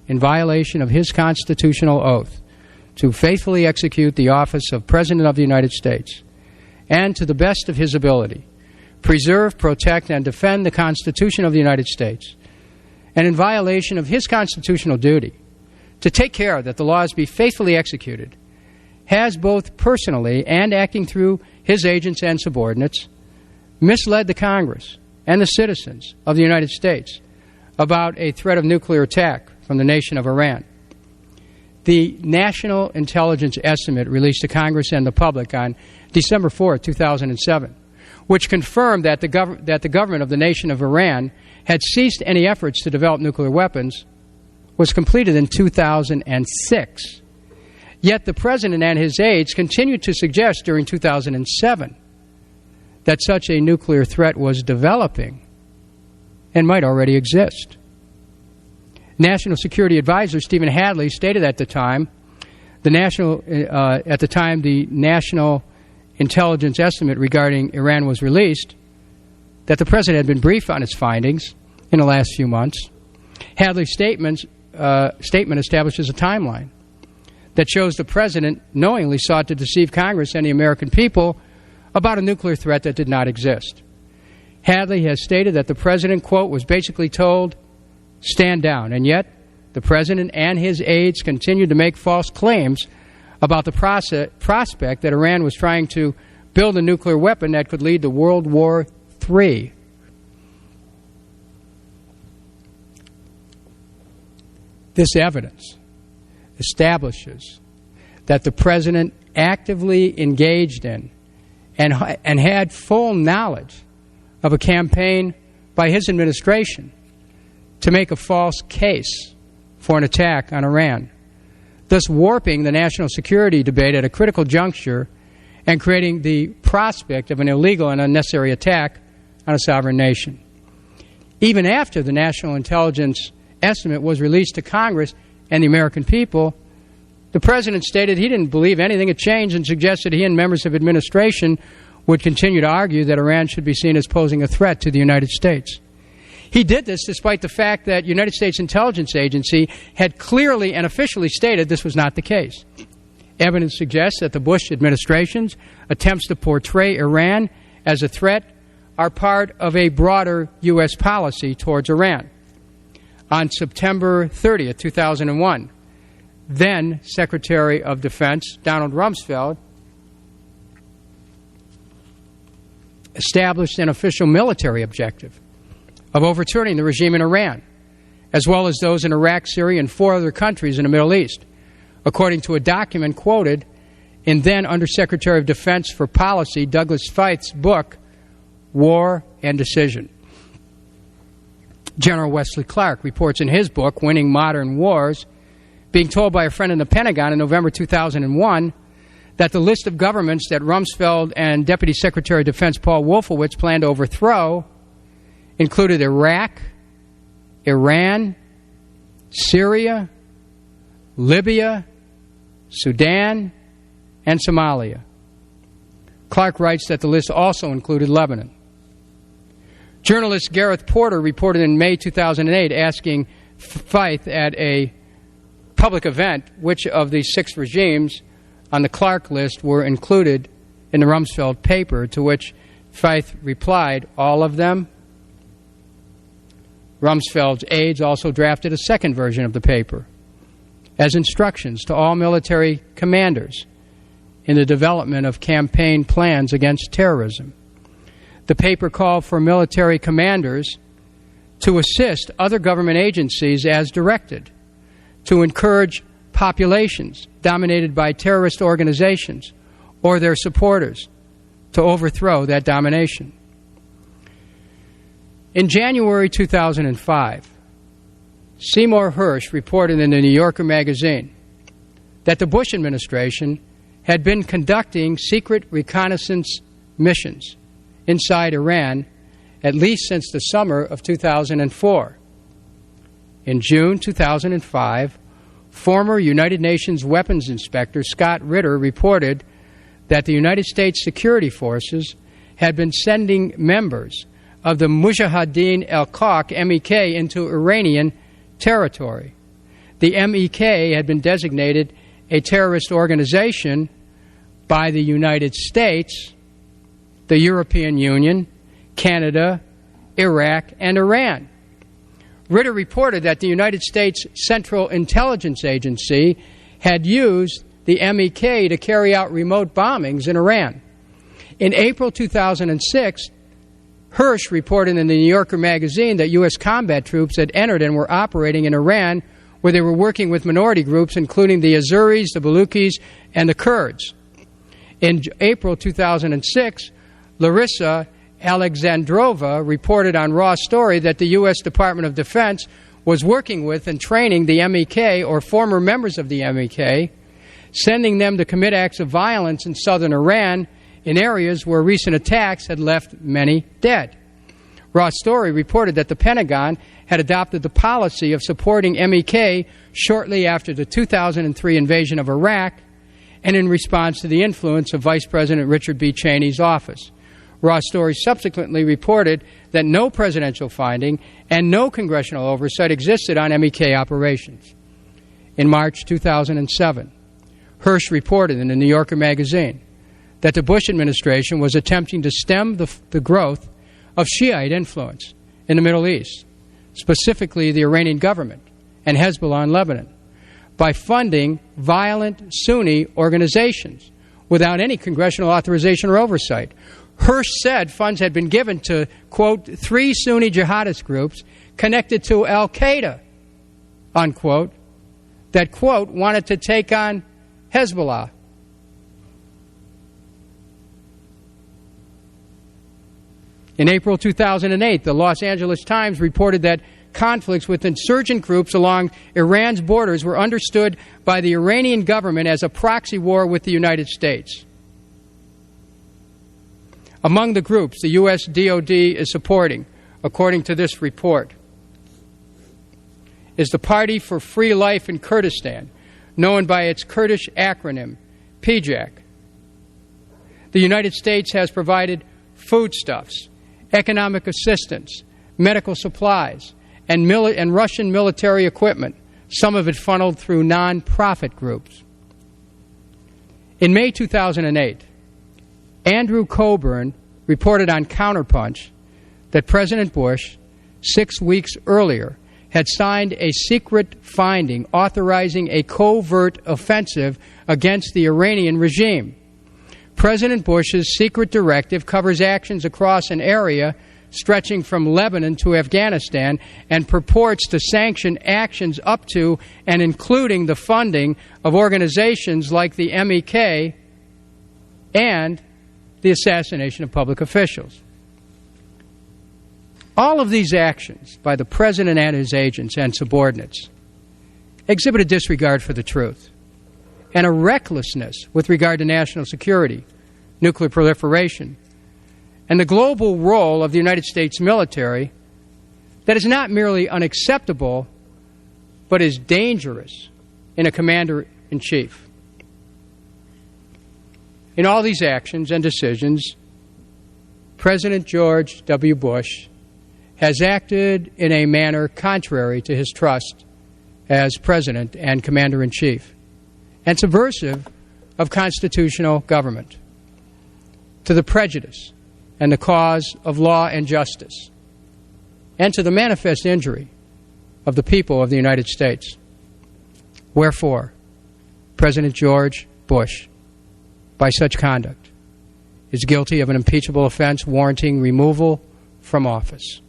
in violation of his constitutional oath to faithfully execute the office of President of the United States and, to the best of his ability, preserve, protect, and defend the Constitution of the United States, and in violation of his constitutional duty to take care that the laws be faithfully executed, has both personally and acting through his agents and subordinates misled the Congress and the citizens of the United States about a threat of nuclear attack from the nation of Iran. The National Intelligence Estimate released to Congress and the public on December 4, 2007, which confirmed that the government of the nation of Iran had ceased any efforts to develop nuclear weapons, was completed in 2006. Yet the President and his aides continued to suggest during 2007 that such a nuclear threat was developing and might already exist. National Security Advisor Stephen Hadley stated at the time, the National Intelligence Estimate regarding Iran was released, that the President had been briefed on its findings in the last few months. Hadley's statement establishes a timeline that shows the President knowingly sought to deceive Congress and the American people about a nuclear threat that did not exist. Hadley has stated that the President, quote, was basically told, stand down, and yet the President and his aides continued to make false claims about the prospect that Iran was trying to build a nuclear weapon that could lead to World War III. This evidence establishes that the President actively engaged in and had full knowledge of a campaign by his administration to make a false case for an attack on Iran, thus warping the national security debate at a critical juncture and creating the prospect of an illegal and unnecessary attack on a sovereign nation. Even after the National Intelligence Estimate was released to Congress and the American people, the President stated he didn't believe anything had changed and suggested he and members of administration would continue to argue that Iran should be seen as posing a threat to the United States. He did this despite the fact that United States Intelligence Agency had clearly and officially stated this was not the case. Evidence suggests that the Bush administration's attempts to portray Iran as a threat are part of a broader U.S. policy towards Iran. On September 30, 2001, then Secretary of Defense Donald Rumsfeld established an official military objective of overturning the regime in Iran, as well as those in Iraq, Syria, and 4 other countries in the Middle East, according to a document quoted in then Undersecretary of Defense for Policy Douglas Feith's book, War and Decision. General Wesley Clark reports in his book, Winning Modern Wars, being told by a friend in the Pentagon in November 2001 that the list of governments that Rumsfeld and Deputy Secretary of Defense Paul Wolfowitz planned to overthrow included Iraq, Iran, Syria, Libya, Sudan, and Somalia. Clark writes that the list also included Lebanon. Journalist Gareth Porter reported in May 2008 asking Feith at a public event which of the 6 regimes on the Clark list were included in the Rumsfeld paper, to which Feith replied, all of them. Rumsfeld's aides also drafted a second version of the paper as instructions to all military commanders in the development of campaign plans against terrorism. The paper called for military commanders to assist other government agencies as directed, to encourage populations dominated by terrorist organizations or their supporters to overthrow that domination. In January 2005, Seymour Hersh reported in the New Yorker magazine that the Bush administration had been conducting secret reconnaissance missions inside Iran at least since the summer of 2004. In June 2005, former United Nations weapons inspector Scott Ritter reported that the United States security forces had been sending members of the Mujahideen al-Haq, MEK, into Iranian territory. the MEK had been designated a terrorist organization by the United States, the European Union, Canada, Iraq, and Iran. Ritter reported that the United States Central Intelligence Agency had used the MEK to carry out remote bombings in Iran. In April 2006, Hirsch reported in the New Yorker magazine that U.S. combat troops had entered and were operating in Iran, where they were working with minority groups, including the Azuris, the Baluchis, and the Kurds. In April 2006, Larissa Alexandrova reported on Raw Story that the U.S. Department of Defense was working with and training the MEK or former members of the MEK, sending them to commit acts of violence in southern Iran in areas where recent attacks had left many dead. Raw Story reported that the Pentagon had adopted the policy of supporting MEK shortly after the 2003 invasion of Iraq and in response to the influence of Vice President Richard B. Cheney's office. Raw Story subsequently reported that no presidential finding and no congressional oversight existed on MEK operations. In March 2007, Hirsch reported in the New Yorker magazine that the Bush administration was attempting to stem the growth of Shiite influence in the Middle East, specifically the Iranian government and Hezbollah in Lebanon, by funding violent Sunni organizations without any congressional authorization or oversight. Hirsch said funds had been given to, quote, 3 Sunni jihadist groups connected to al-Qaeda, unquote, that, quote, wanted to take on Hezbollah. In April 2008, the Los Angeles Times reported that conflicts with insurgent groups along Iran's borders were understood by the Iranian government as a proxy war with the United States. Among the groups the U.S. DoD is supporting, according to this report, is the Party for Free Life in Kurdistan, known by its Kurdish acronym, PJAK. The United States has provided foodstuffs, economic assistance, medical supplies, and Russian military equipment, some of it funneled through non-profit groups. In May 2008, Andrew Coburn reported on Counterpunch that President Bush, 6 weeks earlier, had signed a secret finding authorizing a covert offensive against the Iranian regime. President Bush's secret directive covers actions across an area stretching from Lebanon to Afghanistan and purports to sanction actions up to and including the funding of organizations like the MEK and the assassination of public officials. All of these actions by the President and his agents and subordinates exhibit a disregard for the truth and a recklessness with regard to national security, nuclear proliferation, and the global role of the United States military that is not merely unacceptable, but is dangerous in a commander-in-chief. In all these actions and decisions, President George W. Bush has acted in a manner contrary to his trust as President and Commander-in-Chief, and subversive of constitutional government, to the prejudice and the cause of law and justice, and to the manifest injury of the people of the United States. Wherefore, President George Bush, by such conduct, is guilty of an impeachable offense warranting removal from office.